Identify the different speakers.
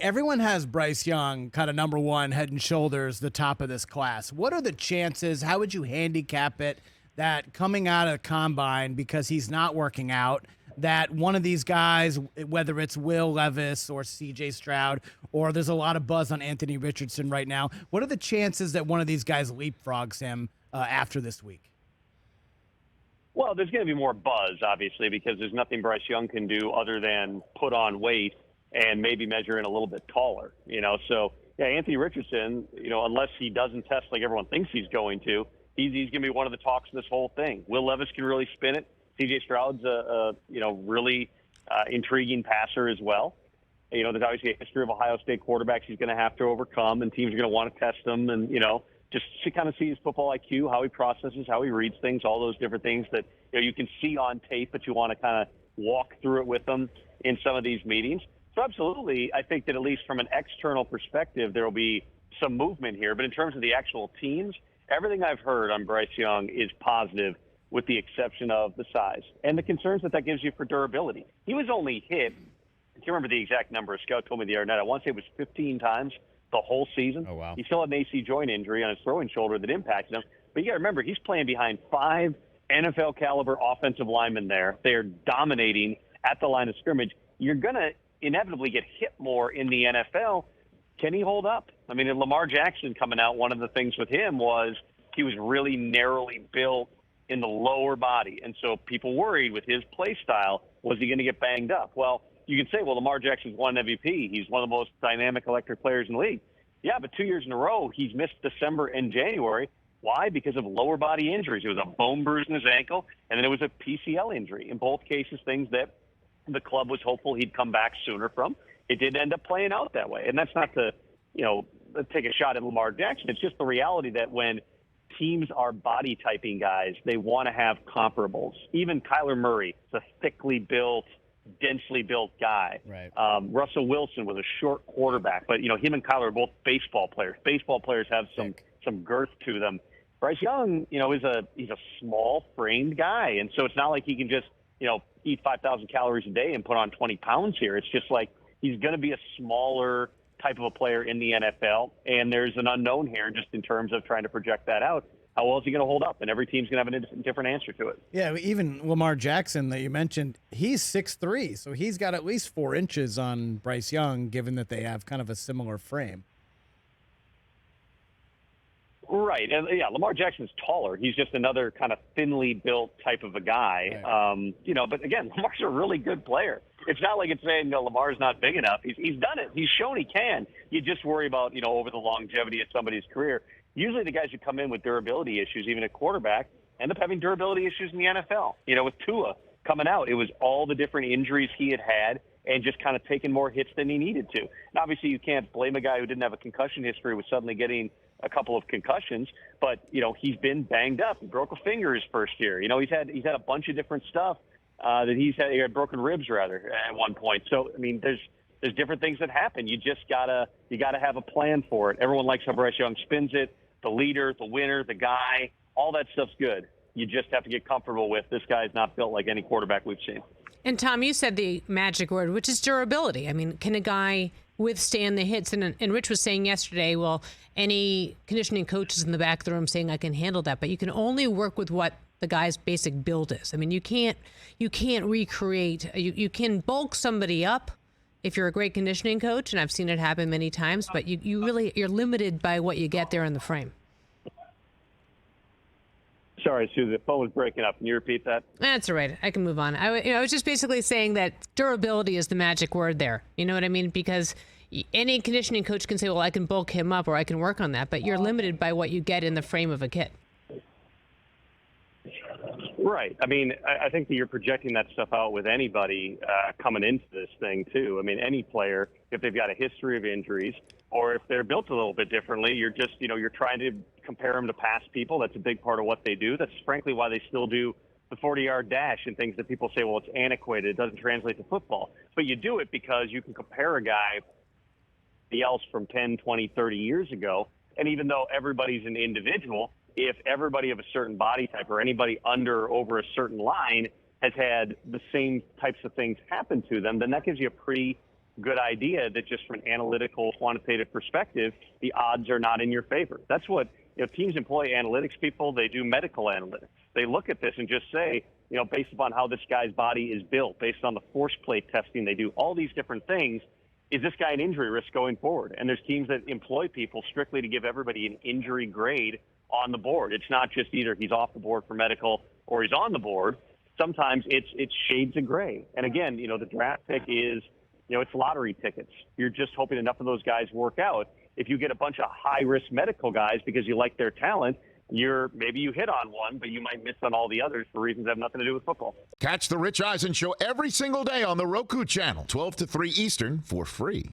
Speaker 1: Everyone has Bryce Young kind of number one, head and shoulders, the top of this class. What are the chances? How would you handicap it that coming out of the combine, because he's not working out, that one of these guys, whether it's Will Levis or CJ Stroud, or there's a lot of buzz on Anthony Richardson right now, what are the chances that one of these guys leapfrogs him after this week?
Speaker 2: Well, there's going to be more buzz, obviously, because there's nothing Bryce Young can do other than put on weight and maybe measure in a little bit taller, So, yeah, Anthony Richardson, unless he doesn't test like everyone thinks he's going to, he's going to be one of the talks of this whole thing. Will Levis can really spin it. CJ Stroud's a really intriguing passer as well. There's obviously a history of Ohio State quarterbacks he's going to have to overcome, and teams are going to want to test him and, just to kind of see his football IQ, how he processes, how he reads things, all those different things that you can see on tape, but you want to kind of walk through it with them in some of these meetings. So absolutely, I think that at least from an external perspective, there will be some movement here. But in terms of the actual teams, everything I've heard on Bryce Young is positive, with the exception of the size and the concerns that gives you for durability. He was only hit, I can't remember the exact number. A scout told me the other night. I want to say it was 15 times the whole season.
Speaker 3: Oh, wow.
Speaker 2: He still had an AC joint injury on his throwing shoulder that impacted him. But you got to remember, he's playing behind 5 NFL-caliber offensive linemen there. They are dominating at the line of scrimmage. You're going to inevitably get hit more in the NFL. Can he hold up? I mean, Lamar Jackson coming out, one of the things with him was he was really narrowly built in the lower body. And so people worried with his play style, was he going to get banged up? Well, you can say, well, Lamar Jackson's won MVP. He's one of the most dynamic electric players in the league. Yeah, but 2 years in a row, he's missed December and January. Why? Because of lower body injuries. It was a bone bruise in his ankle, and then it was a PCL injury. In both cases, things that the club was hopeful he'd come back sooner from. It did end up playing out that way. And that's not to, take a shot at Lamar Jackson. It's just the reality that when teams are body typing guys, they want to have comparables. Even Kyler Murray is a thickly built, densely built guy.
Speaker 3: Right.
Speaker 2: Russell Wilson was a short quarterback, but him and Kyler are both baseball players. Baseball players have some girth to them. Bryce Young, he's a small framed guy, and so it's not like he can just eat 5,000 calories a day and put on 20 pounds here. It's just like he's going to be a smaller type of a player in the NFL, and there's an unknown here just in terms of trying to project that out. How well is he going to hold up? And every team's going to have a different answer to it.
Speaker 1: Yeah, even Lamar Jackson that you mentioned, he's 6'3", so he's got at least 4 inches on Bryce Young, given that they have kind of a similar frame.
Speaker 2: Right. And yeah, Lamar Jackson's taller. He's just another kind of thinly built type of a guy. Right. But again, Lamar's a really good player. It's not like it's saying, Lamar's not big enough. He's done it. He's shown he can. You just worry about, over the longevity of somebody's career. Usually the guys who come in with durability issues, even at quarterback, end up having durability issues in the NFL. With Tua coming out, it was all the different injuries he had and just kind of taking more hits than he needed to. And obviously you can't blame a guy who didn't have a concussion history with suddenly getting a couple of concussions, but he's been banged up. He broke a finger his first year. He's had a bunch of different stuff that he had broken ribs rather at one point. So I mean, there's different things that happen. You gotta have a plan for it. Everyone likes how Bryce Young spins it. The leader, the winner, the guy, all that stuff's good. You just have to get comfortable with this guy's not built like any quarterback we've seen.
Speaker 4: And Tom, you said the magic word, which is durability. I mean, can a guy withstand the hits? And Rich was saying yesterday, well, any conditioning coach is in the back of the room saying I can handle that, but you can only work with what the guy's basic build is. I mean, you can't recreate. You can bulk somebody up if you're a great conditioning coach, and I've seen it happen many times, but you're limited by what you get there in the frame.
Speaker 2: Sorry, Suzy, the phone was breaking up. Can you repeat that?
Speaker 4: That's all right. I can move on. I was just basically saying that durability is the magic word there. You know what I mean? Because any conditioning coach can say, well, I can bulk him up or I can work on that, but you're limited by what you get in the frame of a kid.
Speaker 2: Right. I mean, I think that you're projecting that stuff out with anybody coming into this thing, too. I mean, any player, if they've got a history of injuries or if they're built a little bit differently, you're just, you're trying to compare them to past people. That's a big part of what they do. That's frankly why they still do the 40-yard dash and things that people say, well, it's antiquated. It doesn't translate to football. But you do it because you can compare a guy else from 10, 20, 30 years ago. And even though everybody's an individual, if everybody of a certain body type or anybody under or over a certain line has had the same types of things happen to them, then that gives you a pretty good idea that just from an analytical, quantitative perspective, the odds are not in your favor. That's what, teams employ analytics people. They do medical analytics. They look at this and just say, based upon how this guy's body is built, based on the force plate testing, they do all these different things. Is this guy an injury risk going forward? And there's teams that employ people strictly to give everybody an injury grade on the board. It's not just either he's off the board for medical or he's on the board. Sometimes it's shades of gray. And again, the draft pick is, it's lottery tickets. You're just hoping enough of those guys work out. If you get a bunch of high-risk medical guys because you like their talent, maybe you hit on one, but you might miss on all the others for reasons that have nothing to do with football.
Speaker 3: Catch the Rich Eisen Show every single day on the Roku channel, 12 to 3 Eastern, for free.